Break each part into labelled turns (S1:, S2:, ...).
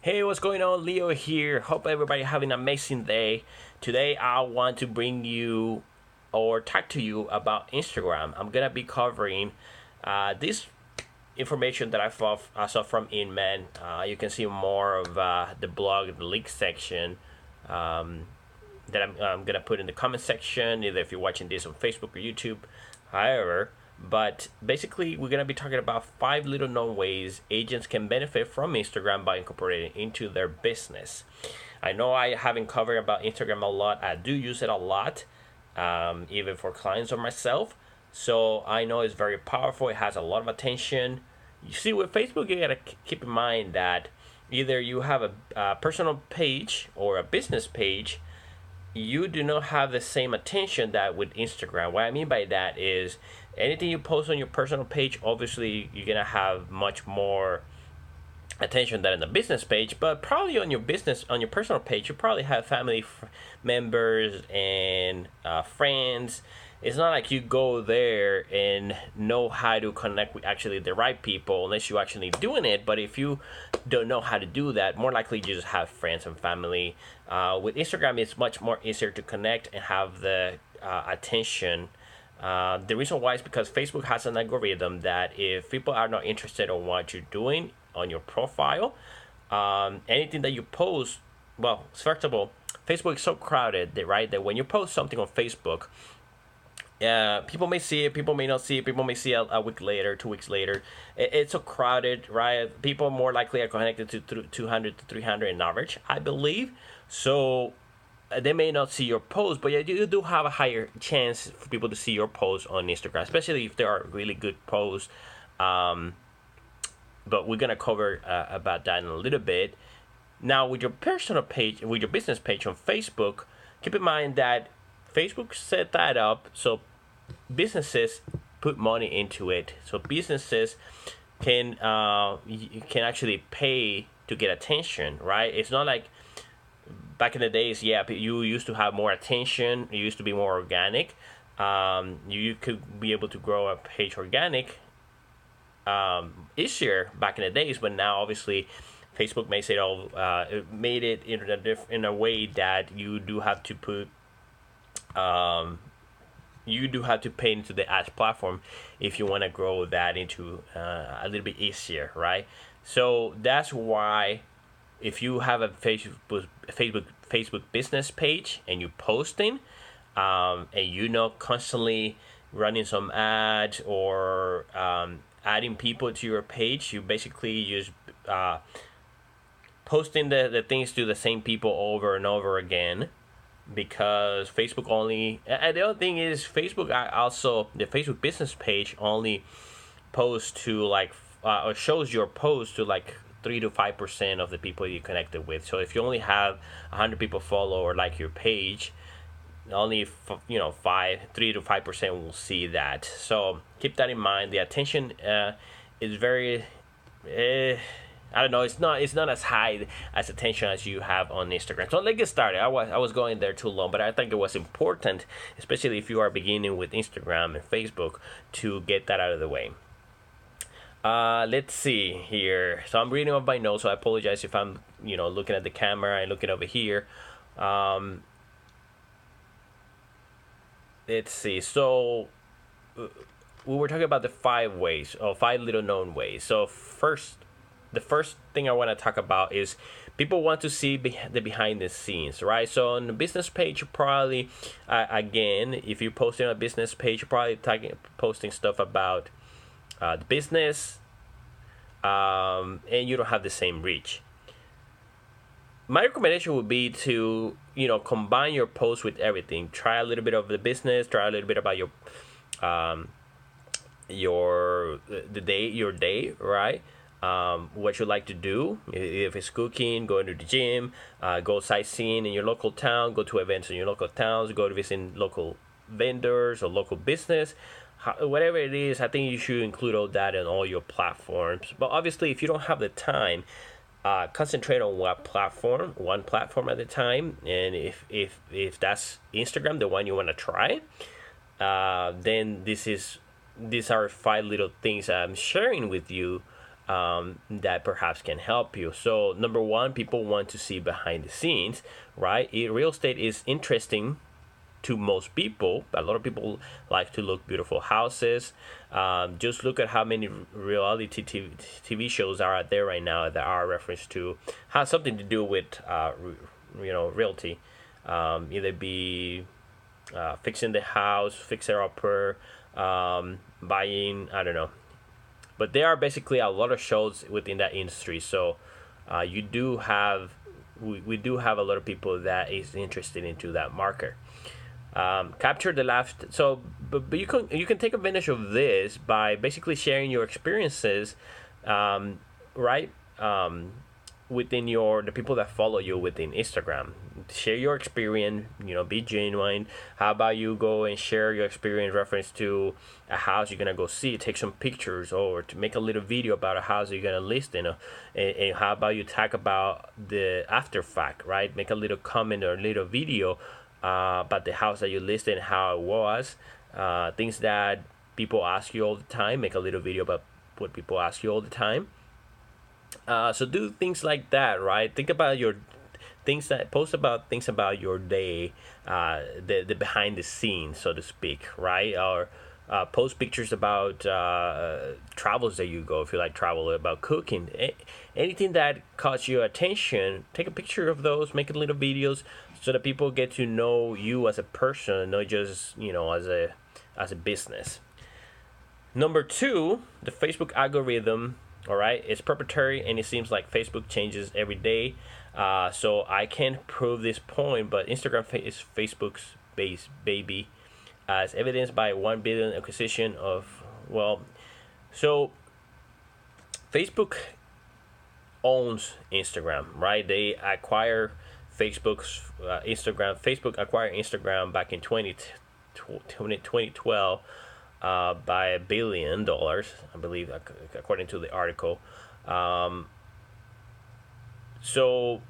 S1: Hey, what's going on? Leo here. Hope everybody having an amazing day. Today, I want to bring you or talk to you about Instagram. I'm gonna be covering this information that I saw from Inman. You can see more of the blog, the link section that I'm gonna put in the comment section, either if you're watching this on Facebook or YouTube. However, but basically, we're gonna be talking about 5 little known ways agents can benefit from Instagram by incorporating it into their business. I know I haven't covered about Instagram a lot. I do use it a lot, even for clients or myself. So I know it's very powerful. It has a lot of attention. You see, with Facebook, you gotta keep in mind that either you have a personal page or a business page, you do not have the same attention that with Instagram. What I mean by that is anything you post on your personal page, obviously you're gonna have much more attention than in the business page. But probably on your personal page, you probably have family members and friends. It's not like you go there and know how to connect with actually the right people unless you're actually doing it. But if you don't know how to do that, more likely you just have friends and family. With Instagram, it's much more easier to connect and have the attention. The reason why is because Facebook has an algorithm that if people are not interested in what you're doing on your profile, anything that you post, well, first of all, Facebook is so crowded that, right, that when you post something on Facebook, people may see it, people may not see it, people may see it a week later, 2 weeks later. It's so crowded, right? People more likely are connected to 200 to 300 in average, I believe. So they may not see your post, but you do have a higher chance for people to see your post on Instagram, especially if they are really good posts. But we're gonna cover about that in a little bit. Now, with your personal page, with your business page on Facebook, keep in mind that Facebook set that up so businesses put money into it. So businesses can actually pay to get attention, right? It's not like back in the days. Yeah, you used to have more attention. You used to be more organic. You could be able to grow a page organic easier back in the days, but now obviously Facebook makes it all it made it in a way that um, you do have to pay into the ads platform if you want to grow that into a little bit easier, right? So that's why if you have a Facebook business page and you posting, and you know constantly running some ads or adding people to your page, you basically just posting the things to the same people over and over again, because Facebook only, and the other thing is Facebook also, the Facebook business page only posts to like or shows your post to like 3 to 5% of the people you connected with. So if you only have 100 people follow or like your page, only 3 to 5% will see that. So keep that in mind. The attention is very I don't know. It's not as high as attention as you have on Instagram. So let's get started. I was going there too long, but I think it was important, especially if you are beginning with Instagram and Facebook, to get that out of the way. Let's see here. So I'm reading off my notes. So I apologize if I'm looking at the camera and looking over here. Um, let's see. So we were talking about the 5 ways, or 5 little known ways. So the first thing I want to talk about is people want to see the behind the scenes, right? So on the business page, you probably, again, if you're posting on a business page, you're probably posting stuff about the business, and you don't have the same reach. My recommendation would be to combine your posts with everything. Try a little bit of the business. Try a little bit about um, your day, right? What you like to do. If it's cooking, going to the gym, go sightseeing in your local town, go to events in your local towns, go to visit local vendors or local business. Whatever it is, I think you should include all that in all your platforms. But obviously, if you don't have the time, concentrate on one platform at a time. And if that's Instagram, the one you want to try, then these are 5 little things I'm sharing with you that perhaps can help you. So number one, people want to see behind the scenes, right? Real estate is interesting to most people. A lot of people like to look beautiful houses. Just look at how many reality TV shows are out there right now that are reference to have something to do with realty. Either be fixing the house, fixer upper, buying, I don't know. But there are basically a lot of shows within that industry. So you do have we do have a lot of people that is interested into that market. Capture the last. So but you can take advantage of this by basically sharing your experiences, right, within the people that follow you within Instagram. Share your experience, be genuine. How about you go and share your experience reference to a house you're gonna go see, take some pictures, or to make a little video about a house you're gonna list in, and how about you talk about the after fact, right? Make a little comment or a little video about the house that you listed and how it was, things that people ask you all the time. Make a little video about what people ask you all the time. So do things like that, right? Think about your post about things about your day, the behind the scenes, so to speak, right? Or post pictures about travels that you go, if you like travel, about cooking, anything that caught your attention. Take a picture of those, make little videos, so that people get to know you as a person, not just as a business. Number two, the Facebook algorithm. All right, it's proprietary, and it seems like Facebook changes every day. So I can't prove this point, but Instagram is Facebook's base baby, as evidenced by 1 billion acquisition of, so Facebook owns Instagram, right? They acquire Facebook's Instagram. Facebook acquired Instagram back in 2012 by $1 billion, I believe, according to the article. So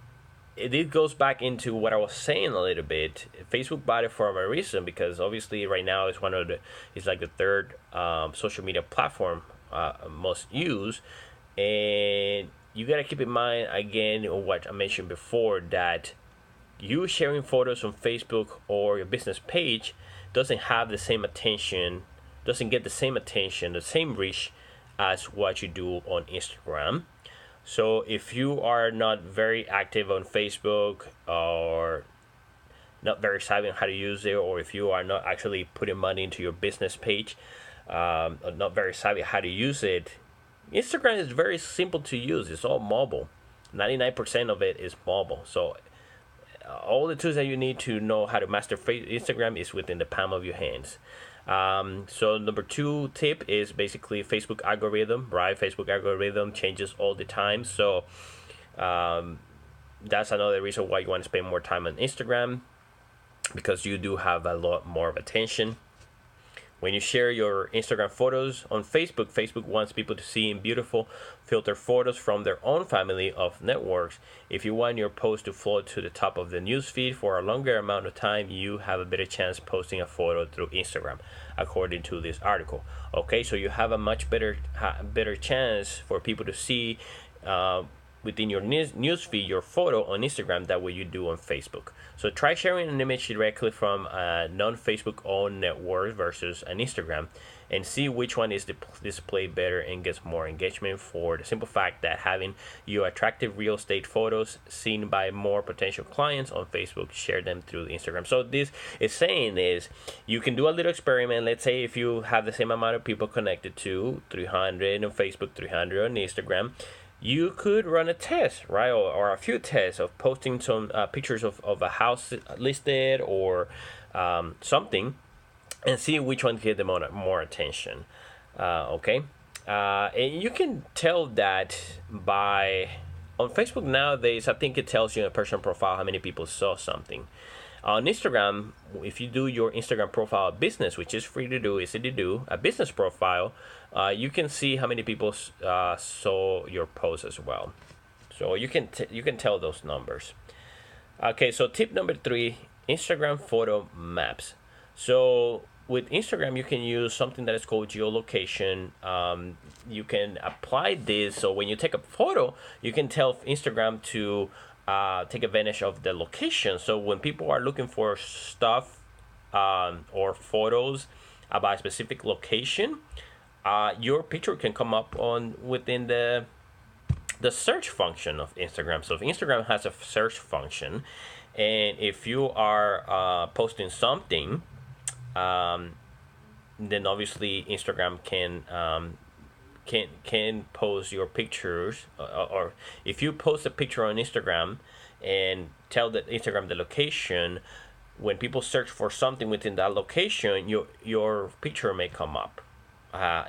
S1: it goes back into what I was saying a little bit. Facebook bought it for a reason, because obviously right now it's like the third social media platform most used, and you gotta keep in mind again what I mentioned before, that you sharing photos on Facebook or your business page doesn't have the same attention, doesn't get the same attention, the same reach as what you do on Instagram. So if you are not very active on Facebook, or not very savvy on how to use it, or if you are not actually putting money into your business page, or not very savvy how to use it, Instagram is very simple to use. It's all mobile. 99% of it is mobile. So all the tools that you need to know how to master Instagram is within the palm of your hands. So number two tip is basically Facebook algorithm, right? Facebook algorithm changes all the time. So that's another reason why you want to spend more time on Instagram, because you do have a lot more of attention. When you share your Instagram photos on Facebook, Facebook wants people to see beautiful filtered photos from their own family of networks. If you want your post to float to the top of the newsfeed for a longer amount of time, you have a better chance posting a photo through Instagram, according to this article. Okay, so you have a much better chance for people to see within your newsfeed your photo on Instagram than what you do on Facebook. So try sharing an image directly from a non-Facebook owned network versus an Instagram, and see which one is displayed better and gets more engagement, for the simple fact that having your attractive real estate photos seen by more potential clients on Facebook, share them through Instagram. So this is saying is you can do a little experiment. Let's say if you have the same amount of people connected to 300 on Facebook, 300 on Instagram, you could run a test, right? Or a few tests of posting some pictures of a house listed, or something, and see which one get them more attention. Okay? And you can tell that by, on Facebook nowadays, I think it tells you in a personal profile how many people saw something. On Instagram, if you do your Instagram profile business, which is free to do, easy to do, a business profile, you can see how many people saw your post as well. So you can tell those numbers. Okay, so tip number 3, Instagram photo maps. So with Instagram, you can use something that is called geolocation. You can apply this, so when you take a photo, you can tell Instagram to take advantage of the location. So when people are looking for stuff or photos about a specific location, your picture can come up on within the search function of Instagram. So if Instagram has a search function, and if you are posting something, then obviously Instagram can post your pictures, or if you post a picture on Instagram and tell the Instagram the location, when people search for something within that location, your picture may come up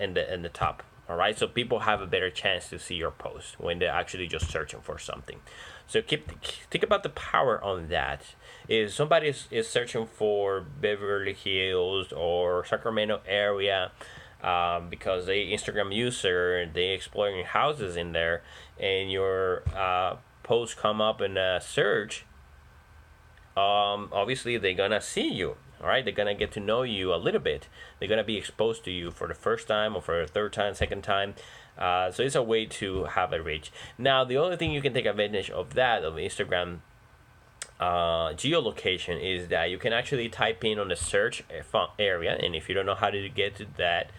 S1: in the top. All right, so people have a better chance to see your post when they're actually just searching for something. So think about the power on that. If somebody is searching for Beverly Hills or Sacramento area, because they Instagram user, they exploring houses in there, and your posts come up in a search, obviously they're gonna see you. All right, they're gonna get to know you a little bit. They're gonna be exposed to you for the first time or for the third time, second time. So it's a way to have a reach. Now, the other thing you can take advantage of that of Instagram geolocation is that you can actually type in on the search area, and if you don't know how to get to that,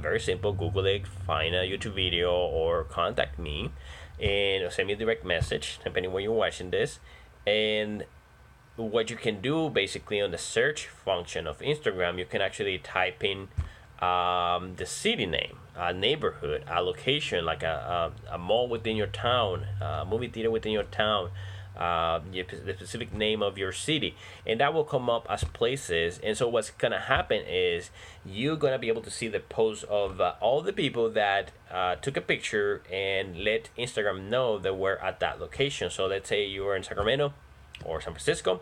S1: very simple. Google it, find a YouTube video, or contact me, and send me a direct message depending where you're watching this, and what you can do basically on the search function of Instagram, you can actually type in the city name, a neighborhood, a location, like a mall within your town, a movie theater within your town, the specific name of your city, and that will come up as places. And so what's gonna happen is you're gonna be able to see the posts of all the people that took a picture and let Instagram know that we're at that location. So let's say you were in Sacramento or San Francisco.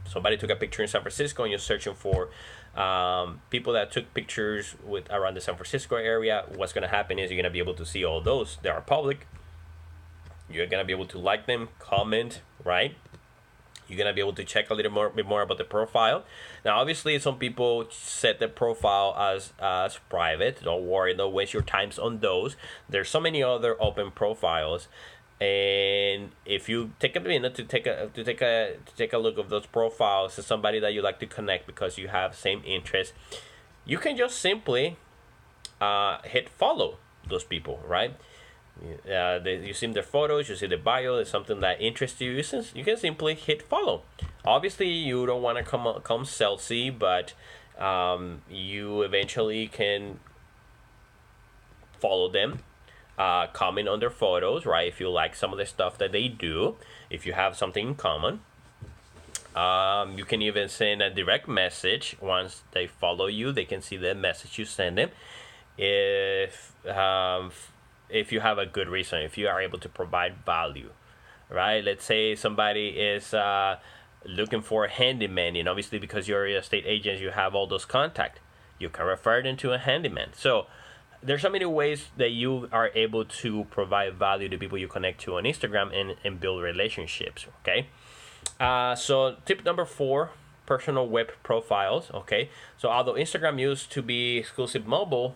S1: Somebody took a picture in San Francisco, and you're searching for people that took pictures with around the San Francisco area. What's going to happen is you're going to be able to see all those. They are public. You're going to be able to like them, comment, right? You're going to be able to check a little bit more about the profile. Now, obviously, some people set the profile as private. Don't worry, don't waste your times on those. There's so many other open profiles. And if you take a minute to take a look of those profiles as somebody that you like to connect because you have same interest, you can just simply hit follow those people, right? You see their photos, you see the bio, it's something that interests you. You can simply hit follow. Obviously, you don't want to come salesy, but you eventually can follow them. Comment on their photos, right? If you like some of the stuff that they do, if you have something in common, you can even send a direct message. Once they follow you, they can see the message you send them. If you have a good reason, if you are able to provide value, right? Let's say somebody is looking for a handyman, and obviously because you're a real estate agent, you have all those contacts. You can refer them to a handyman. So there's so many ways that you are able to provide value to people you connect to on Instagram and build relationships, okay? So tip number 4, personal web profiles, okay? So although Instagram used to be exclusive mobile,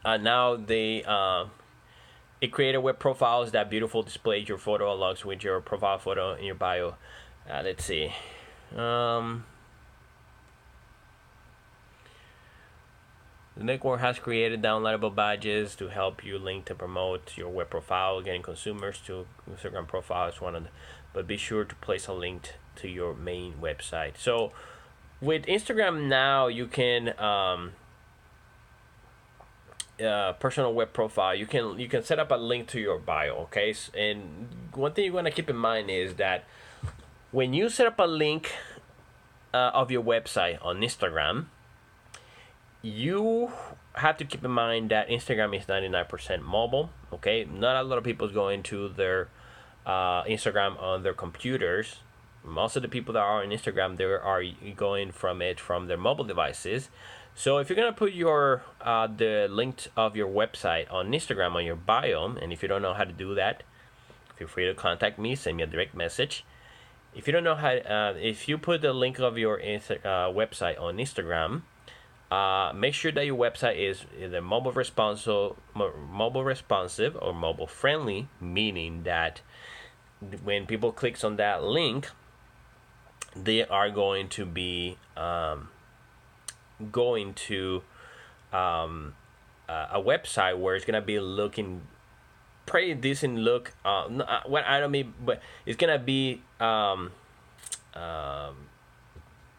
S1: now it created web profiles that beautiful display your photo logs with your profile photo in your bio. Let's see. The network has created downloadable badges to help you link to promote your web profile. Getting consumers to Instagram profile is one of them, but be sure to place a link to your main website. So with Instagram now, you can personal web profile. You can set up a link to your bio. Okay, and one thing you want to keep in mind is that when you set up a link of your website on Instagram, you have to keep in mind that Instagram is 99% mobile. Okay, not a lot of people go into their Instagram on their computers. Most of the people that are on Instagram, they are going from their mobile devices. So if you're gonna put your the link of your website on Instagram on your bio, and if you don't know how to do that, feel free to contact me, send me a direct message, if you don't know how, if you put the link of your website on Instagram, make sure that your website is either mobile responsive or mobile friendly, meaning that when people clicks on that link, they are going to be going to a website where it's gonna be looking pretty decent look. What I don't mean, but it's gonna be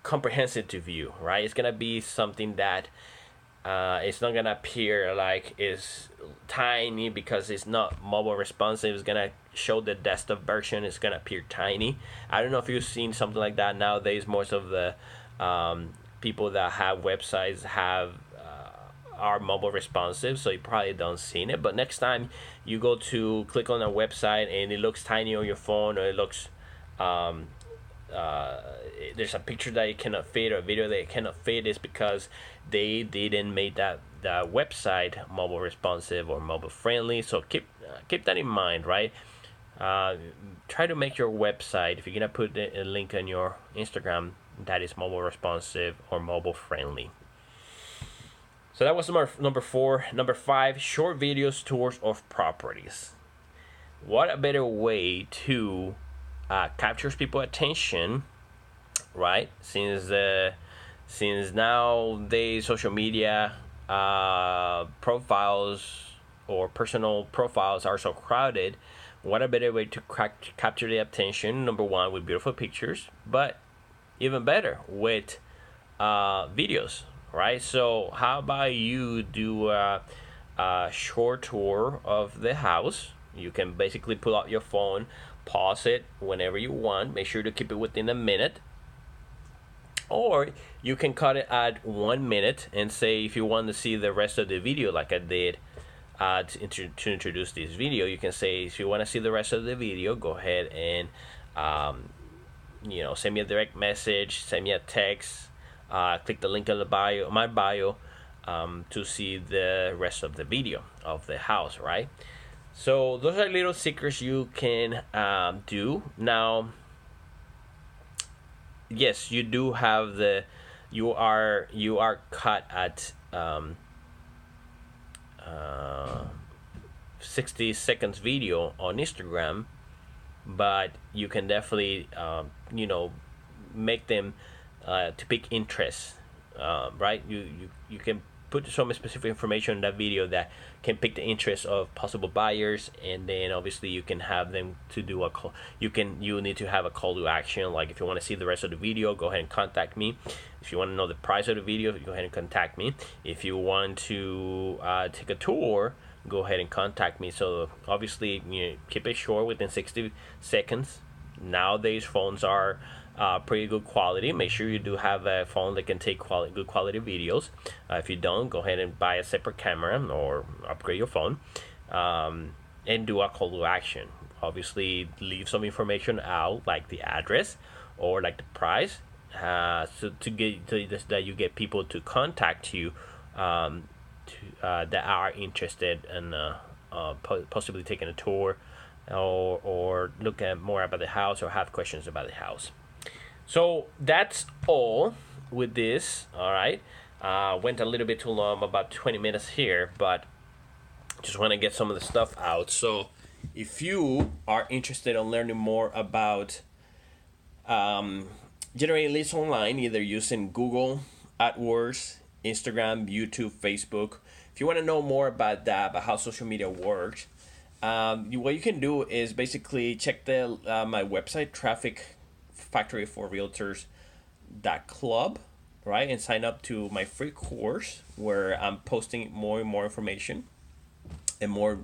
S1: comprehensive to view, right? It's gonna be something that it's not gonna appear like it's tiny because it's not mobile responsive. It's gonna show the desktop version. It's gonna appear tiny. I don't know if you've seen something like that nowadays. Most of the people that have websites are mobile responsive, so you probably don't seen it. But next time you go to click on a website and it looks tiny on your phone, or it looks there's a picture that you cannot fit or a video that you cannot fit, is because they didn't make that website mobile responsive or mobile friendly. So keep that in mind, right? Try to make your website, if you're gonna put a link on your Instagram, that is mobile responsive or mobile friendly. So that was number 4. Number 5, short videos, tours of properties. What a better way to capture people's attention, right? Since nowadays social media profiles or personal profiles are so crowded, what a better way to capture the attention? Number 1, with beautiful pictures, but even better with videos, right? So how about you do a short tour of the house? You can basically pull out your phone, pause it whenever you want, make sure to keep it within a minute, or you can cut it at 1 minute and say, if you want to see the rest of the video, like I did to introduce this video, you can say, if you want to see the rest of the video, go ahead and send me a direct message, send me a text, click the link in the bio, my bio, to see the rest of the video of the house, right? So those are little secrets you can do. Now, yes, you do have you are cut at 60 seconds video on Instagram, but you can definitely make them to pick interest, right? You can put some specific information in that video that can pick the interest of possible buyers, and then obviously you can have them to do a call. You need to have a call to action, like if you want to see the rest of the video, go ahead and contact me. If you want to know the price of the video, go ahead and contact me. If you want to take a tour, go ahead and contact me. So obviously, keep it short, within 60 seconds. Nowadays phones are pretty good quality. Make sure you do have a phone that can take good quality videos. If you don't, go ahead and buy a separate camera or upgrade your phone, and do a call to action. Obviously, leave some information out, like the address or like the price, so that you get people to contact you that are interested in possibly taking a tour, or look at more about the house, or have questions about the house. So that's all with this. All right, went a little bit too long, about 20 minutes here, but just want to get some of the stuff out. So if you are interested in learning more about generating leads online, either using Google AdWords, Instagram, YouTube, Facebook, if you want to know more about that, about how social media works, what you can do is basically check my website, trafficfactoryforrealtors.club, right, and sign up to my free course where I'm posting more and more information and more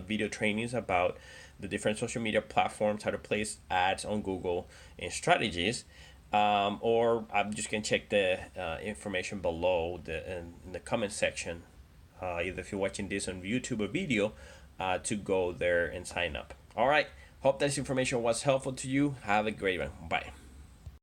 S1: video trainings about the different social media platforms, how to place ads on Google, and strategies. Or I'm just going to check the information below in the comment section, either if you're watching this on YouTube or video, to go there and sign up. All right. Hope this information was helpful to you. Have a great one. Bye.